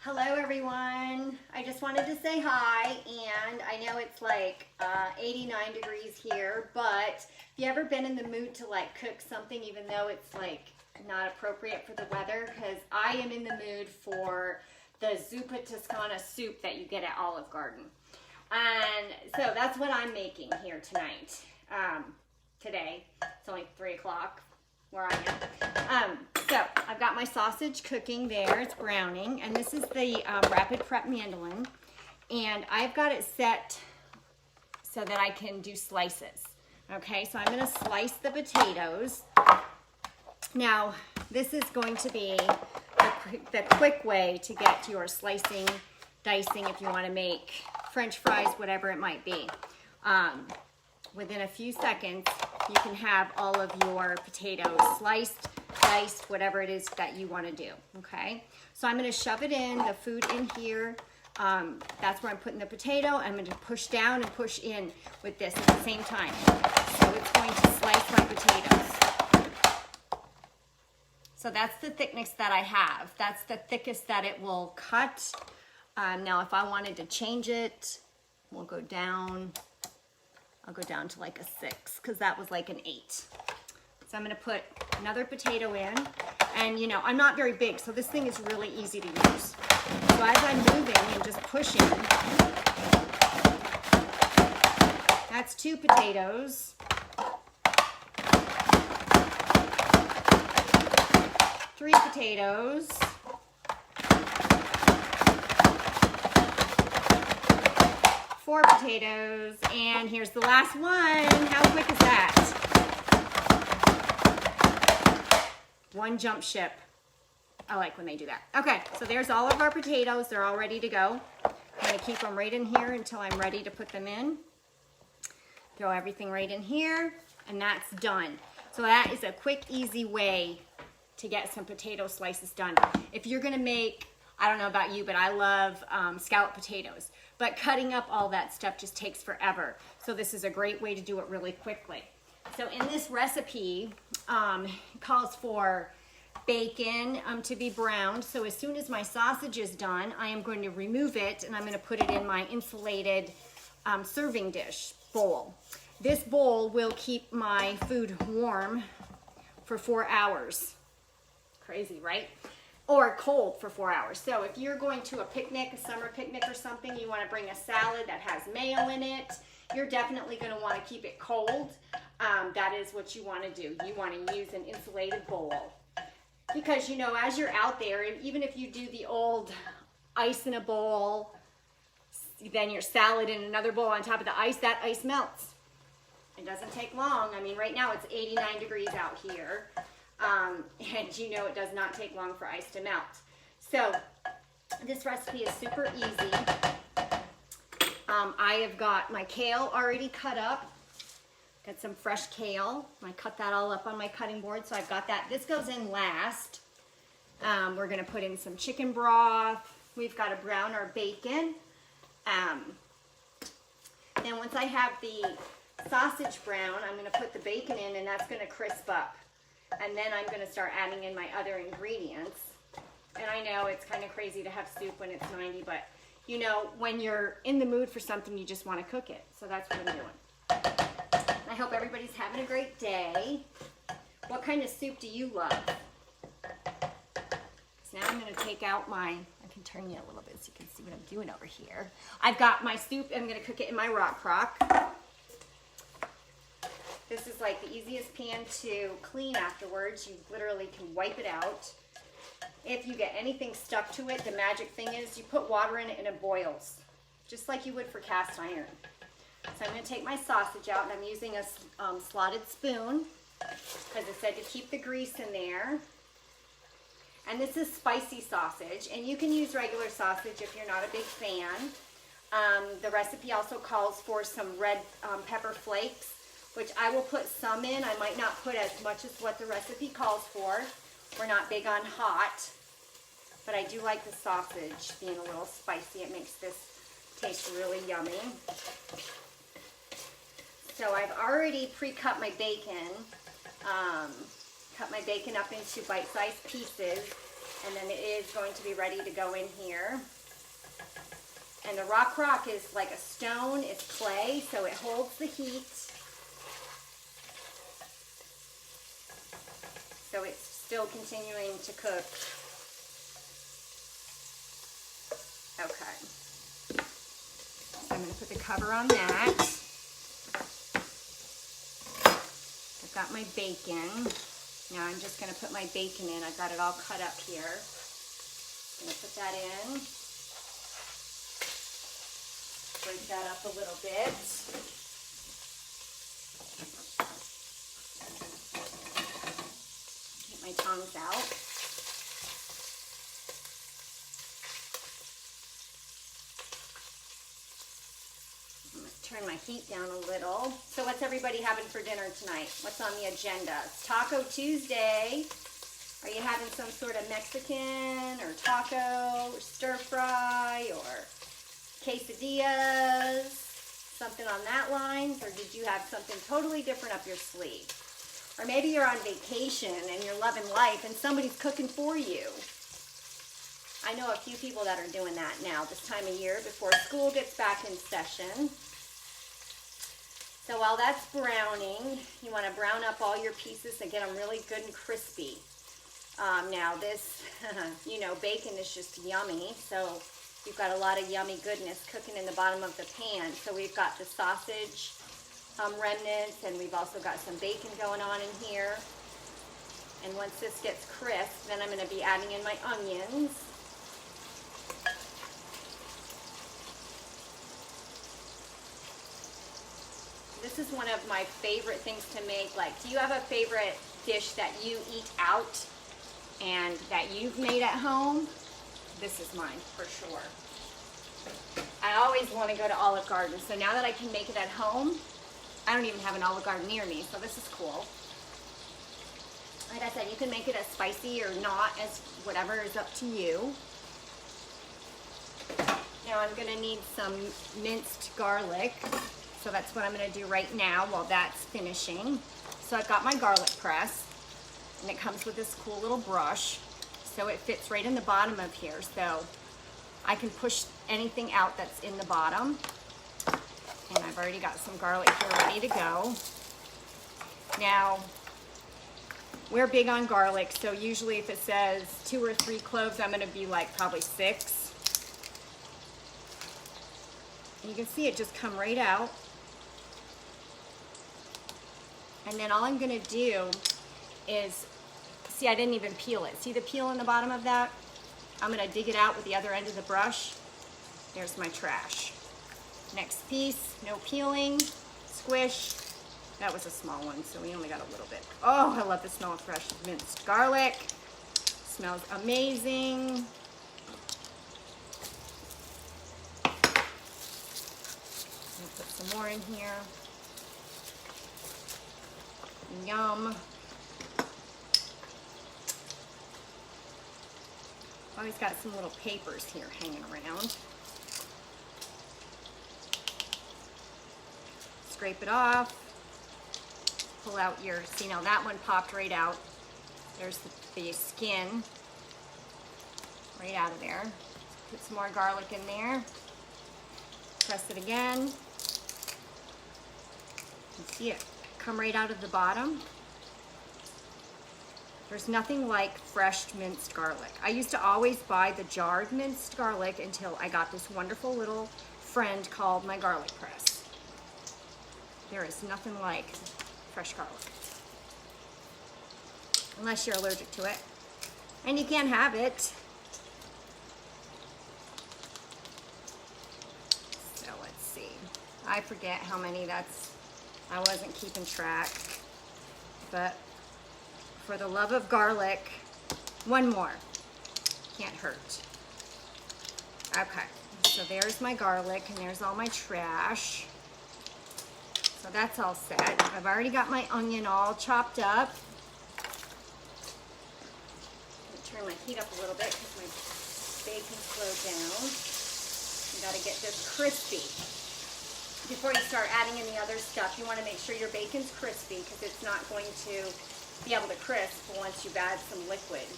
Hello everyone. I just wanted to say hi, and I know it's like 89 degrees here, but if you ever been in the mood to like cook something even though it's like not appropriate for the weather, because I am in the mood for the zuppa Toscana soup that you get at Olive Garden. And so that's what I'm making here tonight. Today, it's only 3 o'clock where I am. So I've got my sausage cooking there, it's browning, and this is the Rapid-prep Mandolin, and I've got it set so that I can do slices. Okay, so I'm going to slice the potatoes. Now, this is going to be the quick way to get your slicing, dicing if you want to make French fries, whatever it might be. Within a few seconds, you can have all of your potatoes sliced, diced, whatever it is that you want to do, okay? So I'm going to shove it in, the food in here. That's where I'm putting the potato. I'm going to push down and push in with this at the same time. So it's going to slice my potatoes. So that's the thickness that I have. That's the thickest that it will cut. Now if I wanted to change it, we'll go down. I'll go down to like a 6 because that was like an 8. So I'm going to put another potato in, and you know, I'm not very big, so this thing is really easy to use. So as I'm moving and just pushing, that's 2 potatoes. 3 potatoes. 4 potatoes, and here's the last one. How quick is that? 1 jump ship. I like when they do that. Okay, so there's all of our potatoes. They're all ready to go. I'm going to keep them right in here until I'm ready to put them in. Throw everything right in here, and that's done. So that is a quick, easy way to get some potato slices done. If you're going to make, I don't know about you, but I love scalloped potatoes. But cutting up all that stuff just takes forever. So this is a great way to do it really quickly. So in this recipe, it calls for bacon to be browned. So as soon as my sausage is done, I am going to remove it, and I'm going to put it in my insulated serving dish bowl. This bowl will keep my food warm for 4 hours. Crazy, right? Or cold for 4 hours. So if you're going to a picnic, a summer picnic or something, you want to bring a salad that has mayo in it, you're definitely going to want to keep it cold. That is what you want to do. You want to use an insulated bowl. Because, you know, as you're out there, even if you do the old ice in a bowl, then your salad in another bowl on top of the ice, that ice melts. It doesn't take long. I mean, right now it's 89 degrees out here. And you know it does not take long for ice to melt. So this recipe is super easy. I have got my kale already cut up. Got some fresh kale. I cut that all up on my cutting board, so I've got that. This goes in last. We're going to put in some chicken broth. We've got to brown our bacon. Then once I have the sausage brown, I'm going to put the bacon in, and that's going to crisp up. And then I'm going to start adding in my other ingredients. And I know it's kind of crazy to have soup when it's 90, but you know, when you're in the mood for something, you just want to cook it. So that's what I'm doing. I hope everybody's having a great day. What kind of soup do you love? So now I'm going to take out my, I can turn you a little bit so you can see what I'm doing over here. I've got my soup. I'm going to cook it in my rock crock. This is like the easiest pan to clean afterwards. You literally can wipe it out. If you get anything stuck to it, the magic thing is you put water in it and it boils, just like you would for cast iron. So I'm going to take my sausage out, and I'm using a slotted spoon because it said to keep the grease in there. And this is spicy sausage, and you can use regular sausage if you're not a big fan. The recipe also calls for some red pepper flakes, which I will put some in. I might not put as much as what the recipe calls for. We're not big on hot, but I do like the sausage being a little spicy. It makes this taste really yummy. So I've already pre-cut my bacon. Cut my bacon up into bite-sized pieces. And then it is going to be ready to go in here. And the rock crock is like a stone, it's clay, so it holds the heat. So it's still continuing to cook. Okay. So I'm going to put the cover on that. I've got my bacon. Now I'm just going to put my bacon in. I've got it all cut up here. I'm going to put that in. Break that up a little bit. Get my tongs out. I'm going to turn my heat down a little. So what's everybody having for dinner tonight? What's on the agenda? It's Taco Tuesday. Are you having some sort of Mexican or taco or stir fry or quesadillas, something on that lines, or did you have something totally different up your sleeve? Or maybe you're on vacation and you're loving life and somebody's cooking for you. I know a few people that are doing that now this time of year before school gets back in session. So while that's browning, you want to brown up all your pieces and get them really good and crispy. Now this, bacon is just yummy, so we've got a lot of yummy goodness cooking in the bottom of the pan. So we've got the sausage remnants, and we've also got some bacon going on in here. And once this gets crisp, then I'm going to be adding in my onions. This is one of my favorite things to make. Like, do you have a favorite dish that you eat out and that you've made at home? This is mine for sure. I always want to go to Olive Garden, so now that I can make it at home, I don't even have an Olive Garden near me, so this is cool. Like I said, you can make it as spicy or not, as whatever is up to you. Now I'm going to need some minced garlic, so that's what I'm going to do right now while that's finishing. So I've got my garlic press, and it comes with this cool little brush. So it fits right in the bottom of here, so I can push anything out that's in the bottom. And I've already got some garlic here ready to go. Now, we're big on garlic, so usually if it says 2 or 3 cloves, I'm gonna be like probably 6. And you can see it just come right out. And then all I'm gonna do is, see, I didn't even peel it. See the peel in the bottom of that? I'm gonna dig it out with the other end of the brush. There's my trash. Next piece, no peeling, squish. That was a small one, so we only got a little bit. Oh, I love the smell of fresh minced garlic. Smells amazing. I'll put some more in here. Yum. Always got some little papers here hanging around. Scrape it off. Pull out your, see now that one popped right out. There's the skin right out of there. Put some more garlic in there. Press it again. You can see it come right out of the bottom. There's nothing like fresh minced garlic. I used to always buy the jarred minced garlic until I got this wonderful little friend called my garlic press. There is nothing like fresh garlic. Unless you're allergic to it. And you can't have it. So let's see. I forget how many that's, I wasn't keeping track. But for the love of garlic, one more. Can't hurt. Okay, so there's my garlic and there's all my trash. So that's all set. I've already got my onion all chopped up. I'm gonna turn my heat up a little bit because my bacon's slowed down. You gotta get this crispy. Before you start adding in the other stuff, you wanna make sure your bacon's crispy because it's not going to be able to crisp once you've added some liquid.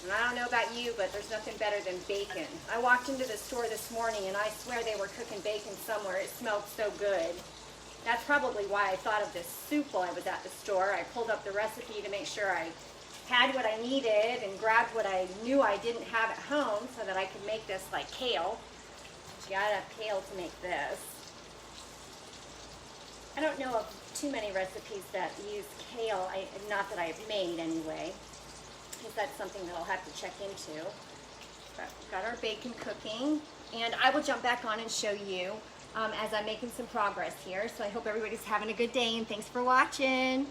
And I don't know about you, but there's nothing better than bacon. I walked into the store this morning and I swear they were cooking bacon somewhere. It smelled so good. That's probably why I thought of this soup while I was at the store. I pulled up the recipe to make sure I had what I needed and grabbed what I knew I didn't have at home so that I could make this like kale. You gotta have kale to make this. I don't know of too many recipes that use kale, not that I've made anyway. I think that's something that I'll have to check into. But we've got our bacon cooking, and I will jump back on and show you as I'm making some progress here. So I hope everybody's having a good day, and thanks for watching.